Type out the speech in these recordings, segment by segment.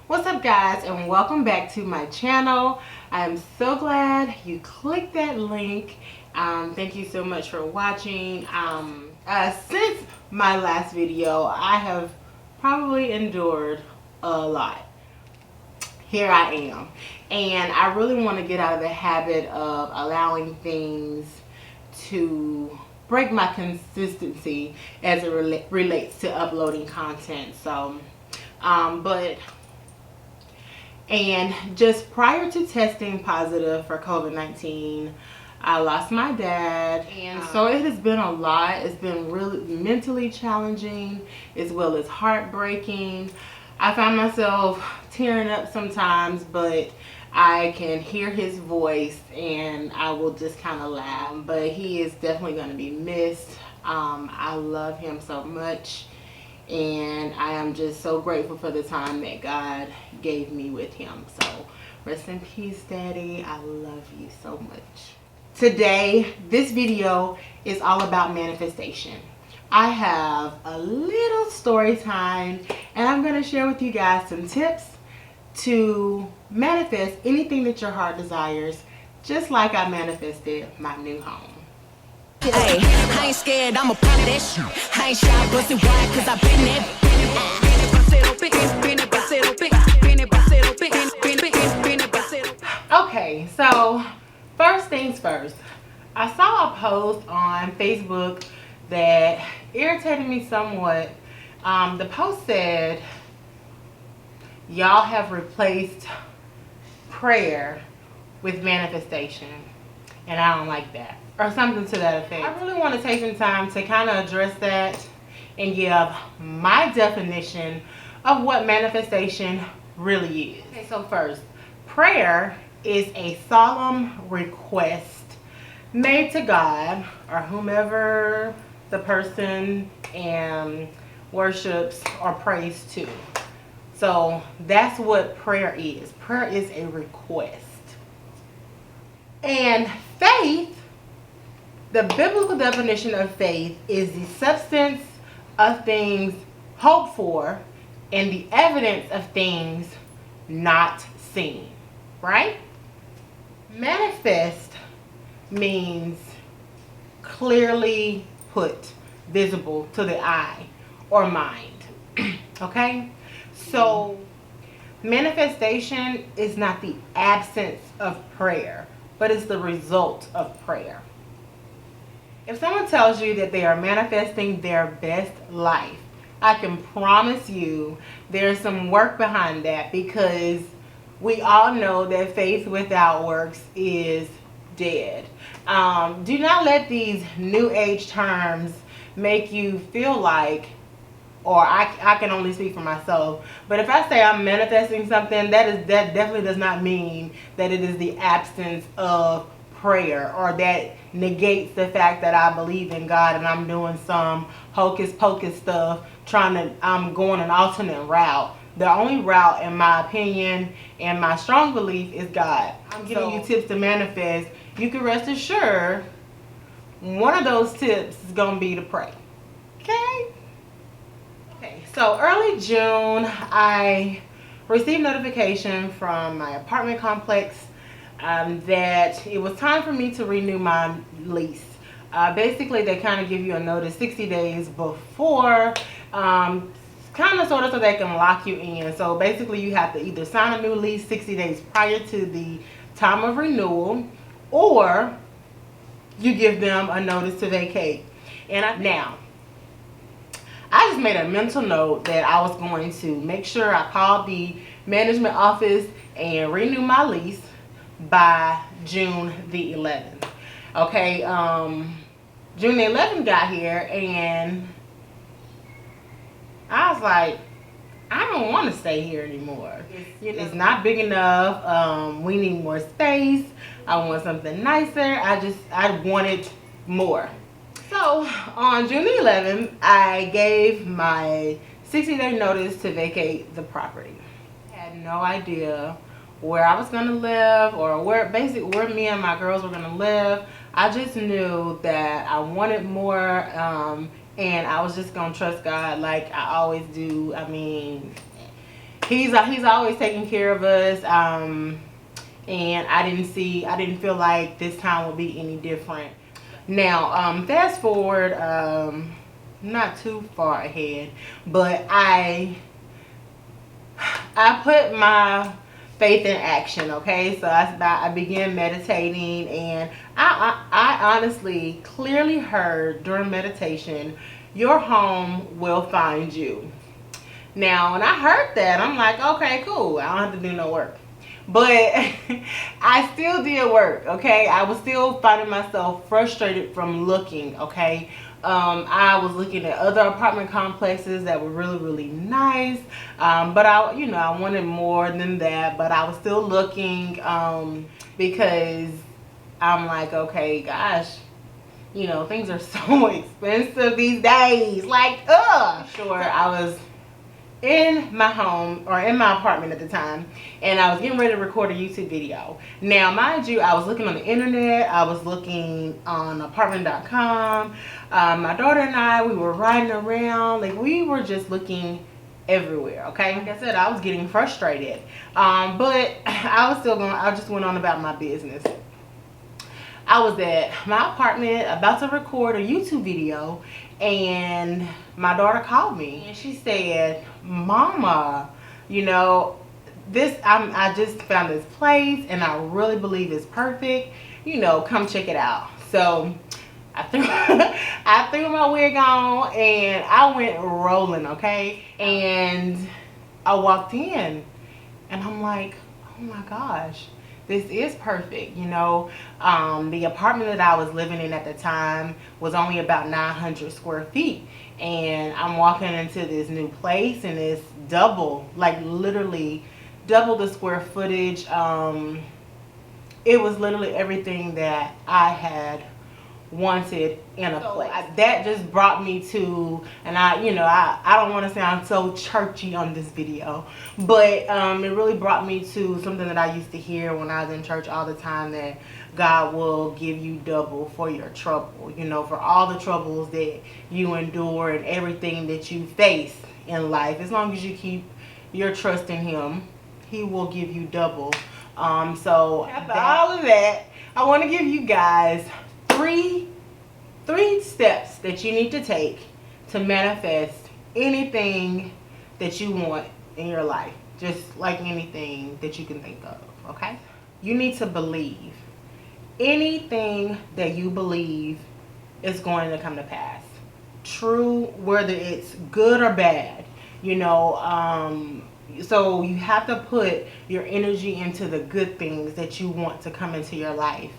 What's up, guys, and welcome back to my channel. I'm so glad you clicked that link. Thank you so much for watching. Since my last video, I have probably endured a lot. Here I am, and I really want to get out of the habit of allowing things to break my consistency as it relates to uploading content. And just prior to testing positive for COVID-19, I lost my dad, and so it has been a lot. It's been really mentally challenging as well as heartbreaking. I find myself tearing up sometimes, but I can hear his voice and I will just kind of laugh. But he is definitely going to be missed. I love him so much, and I am just so grateful for the time that God gave me with him. So rest in peace, Daddy. I love you so much. Today, this video is all about manifestation. I have a little story time, and I'm going to share with you guys some tips to manifest anything that your heart desires, just like I manifested my new home. Hey, I ain't scared, I'm a pop that shit. I ain't shy, bust it wide, cause I been there. Okay, so first things first. I saw a post on Facebook that irritated me somewhat. The post said, y'all have replaced prayer with manifestation, and I don't like that, or something to that effect. I really want to take some time to kind of address that and give my definition of what manifestation really is. Okay, so first, prayer is a solemn request made to God or whomever the person worships or prays to. So that's what prayer is. Prayer is a request. And faith, the biblical definition of faith is the substance of things hoped for and the evidence of things not seen, right? Manifest means clearly put, visible to the eye or mind. Okay? So manifestation is not the absence of prayer, but it's the result of prayer. If someone tells you that they are manifesting their best life, I can promise you there's some work behind that, because we all know that faith without works is dead. Do not let these new age terms make you feel like, or I can only speak for myself, but if I say I'm manifesting something, that definitely does not mean that it is the absence of prayer, or that negates the fact that I believe in God and I'm doing some hocus pocus stuff, I'm going an alternate route. The only route, in my opinion and my strong belief, is God. I'm giving you tips to manifest. You can rest assured one of those tips is going to be to pray. Okay? Okay, so early June, I received notification from my apartment complex that it was time for me to renew my lease. Basically, they kind of give you a notice 60 days before, kind of sort of so they can lock you in. So basically, you have to either sign a new lease 60 days prior to the time of renewal, or you give them a notice to vacate. And now, I just made a mental note that I was going to make sure I called the management office and renew my lease by June the 11th. Okay, June the 11th got here, and I was like, I don't want to stay here anymore. It's not big enough. We need more space. I want something nicer. I wanted more. So on June the 11th, I gave my 60-day notice to vacate the property. I had no idea where I was going to live, or where me and my girls were going to live. I just knew that I wanted more, and I was just going to trust God like I always do. I mean, he's always taking care of us. And I didn't feel like this time would be any different. Now, fast forward, not too far ahead, but I put my faith in action. Okay, so I began meditating, and I honestly clearly heard during meditation, your home will find you. Now, when I heard that, I'm like, okay, cool, I don't have to do no work. But I still did work, okay? I was still finding myself frustrated from looking, okay? I was looking at other apartment complexes that were really, really nice. But I wanted more than that. But I was still looking because I'm like, okay, gosh, things are so expensive these days. Like, Sure, I was in my home, or in my apartment at the time, and I was getting ready to record a YouTube video. Now, mind you, I was looking on the internet, I was looking on apartment.com. My daughter and I, we were riding around, like we were just looking everywhere, okay? Like I said, I was getting frustrated, but I just went on about my business. I was at my apartment about to record a YouTube video, and my daughter called me and she said, Mama, I just found this place and I really believe it's perfect. Come check it out. So I threw my wig on and I went rolling, okay? And I walked in and I'm like, oh my gosh, this is perfect. The apartment that I was living in at the time was only about 900 square feet. And I'm walking into this new place and it's literally double the square footage. It was literally everything that I had wanted in a place. That just brought me to, and I don't want to sound so churchy on this video, but it really brought me to something that I used to hear when I was in church all the time, that God will give you double for your trouble, for all the troubles that you endure and everything that you face in life. As long as you keep your trust in Him, He will give you double. So after all of that, I want to give you guys three steps that you need to take to manifest anything that you want in your life, just like anything that you can think of. Okay, you need to believe. Anything that you believe is going to come to pass, true, whether it's good or bad. So you have to put your energy into the good things that you want to come into your life.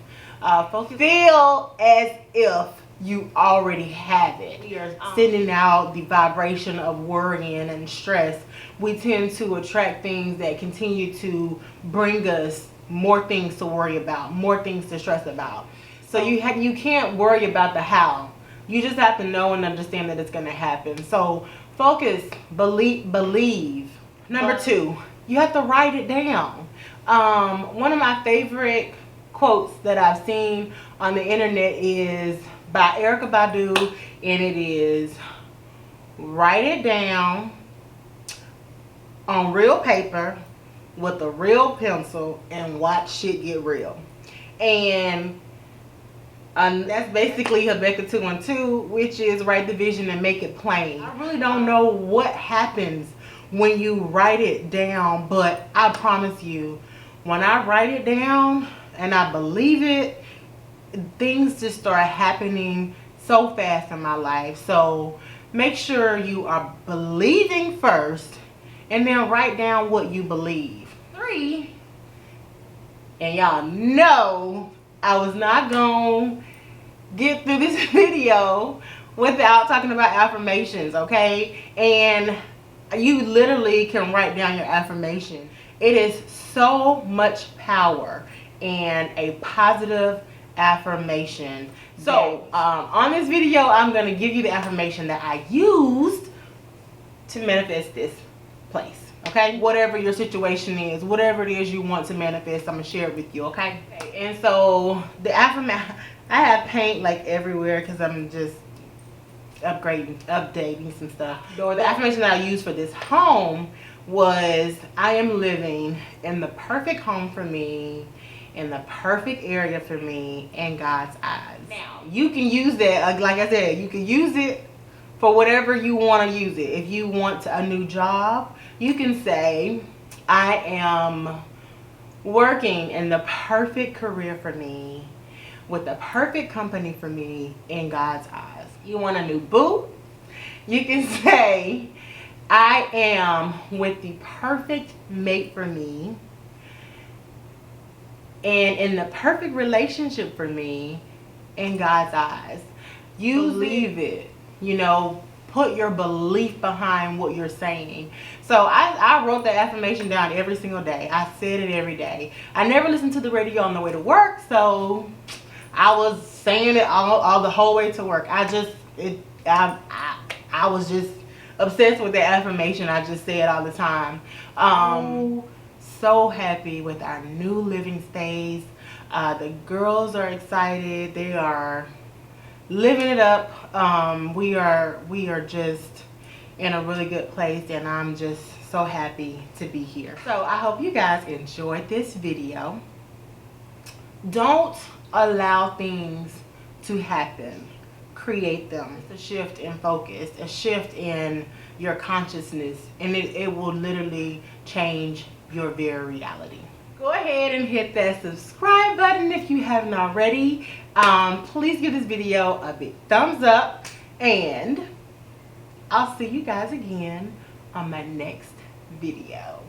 Feel as if you already have it. We are sending out the vibration of worrying and stress. We tend to attract things that continue to bring us more things to worry about, more things to stress about. So you can't worry about the how. You just have to know and understand that it's going to happen. So focus, believe. Number 2, you have to write it down. One of my favorite quotes that I've seen on the internet is by Erykah Badu, and it is, write it down on real paper with a real pencil and watch shit get real. And that's basically Habakkuk 2:2, which is write the vision and make it plain. I really don't know what happens when you write it down, but I promise you, when I write it down and I believe it, things just start happening so fast in my life. So make sure you are believing first, and then write down what you believe. 3, and y'all know I was not gonna get through this video without talking about affirmations, okay? And you literally can write down your affirmation. It is so much power in a positive affirmation. So on this video, I'm going to give you the affirmation that I used to manifest this place. Okay, whatever your situation is, whatever it is you want to manifest, I'm going to share it with you. Okay, and so the affirmation, I have paint like everywhere because I'm just updating some stuff. So the affirmation that I used for this home was I am living in the perfect home for me, in the perfect area for me in God's eyes. Now, you can use that, like I said, you can use it for whatever you want to use it. If you want a new job, you can say, I am working in the perfect career for me, with the perfect company for me in God's eyes. You want a new boo? You can say, I am with the perfect mate for me and in the perfect relationship for me in God's eyes. You believe it. You know, put your belief behind what you're saying. So I wrote the affirmation down every single day. I said it every day. I never listened to the radio on the way to work, so I was saying it all the whole way to work. I was just obsessed with the affirmation. I just say it all the time. So happy with our new living space. The girls are excited. They are living it up. We are just in a really good place, and I'm just so happy to be here. So I hope you guys enjoyed this video. Don't allow things to happen. Create them. It's a shift in focus, a shift in your consciousness, and it will literally change your very reality. Go ahead and hit that subscribe button if you haven't already. Please give this video a big thumbs up, and I'll see you guys again on my next video.